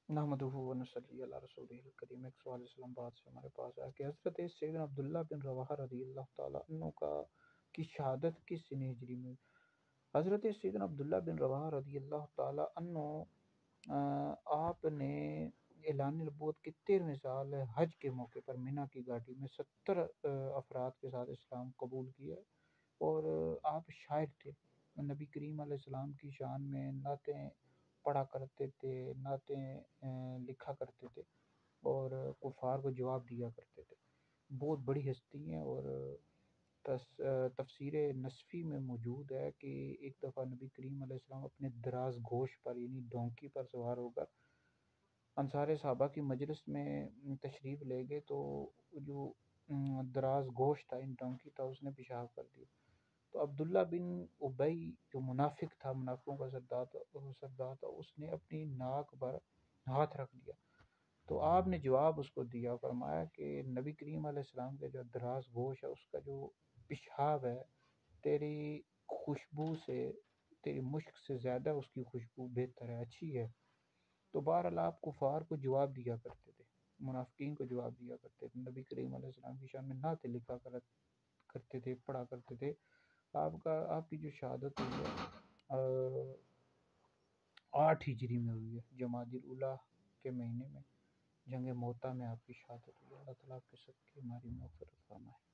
نحمدہ و نصلی علی رسولہ الکریم۔ ایک سوال اسلام آباد سے ہمارے پاس آیا کہ حضرت سیدنا عبداللہ بن رواحہ رضی اللہ تعالیٰ عنہ کی شہادت کس سنہ ہجری میں؟ حضرت سیدنا عبداللہ بن رواحہ رضی اللہ تعالیٰ عنہ آپ نے اعلان نبوت کے 13ویں سال حج کے موقع پر مینا کی گھاٹی میں 70 افراد کے ساتھ اسلام قبول کیا، اور آپ شاعر تھے۔ نبی کریم علیہ السلام کی شان میں نعتیں پڑھا کرتے تھے، نعتیں لکھا کرتے تھے، اور کفار کو جواب دیا کرتے تھے۔ بہت بڑی ہستی ہیں، اور تفسیر نصفی میں موجود ہے کہ ایک دفعہ نبی کریم علیہ السلام اپنے دراز گوش پر یعنی ڈونکی پر سوار ہو کر انصار صحابہ کی مجلس میں تشریف لے گئے، تو جو دراز گوش تھا، ان ڈونکی تھا، اس نے پیشاب کر دیا۔ تو عبداللہ بن ابی جو منافق تھا، منافقوں کا سردار تھا، اس نے اپنی ناک پر ہاتھ رکھ دیا۔ تو آپ نے جواب اس کو دیا، فرمایا کہ نبی کریم علیہ السلام کے جو دراز گوش ہے، اس کا جو پیشاب ہے، تیری خوشبو سے، تیری مشک سے زیادہ اس کی خوشبو بہتر ہے، اچھی ہے۔ تو بہرحال آپ کفار کو جواب دیا کرتے تھے، منافقین کو جواب دیا کرتے تھے، نبی کریم علیہ السلام کی شان میں نعتیں لکھا کرتے تھے، پڑھا کرتے تھے۔ آپ کی جو شہادت ہوئی ہے 8 ہجری میں ہوئی ہے، جمادی الاولیٰ کے مہینے میں، جنگ موتا میں آپ کی شہادت ہوئی ہے۔ اللہ تعالیٰ آپ کے سب کی ہماری مغفرت فرمائے۔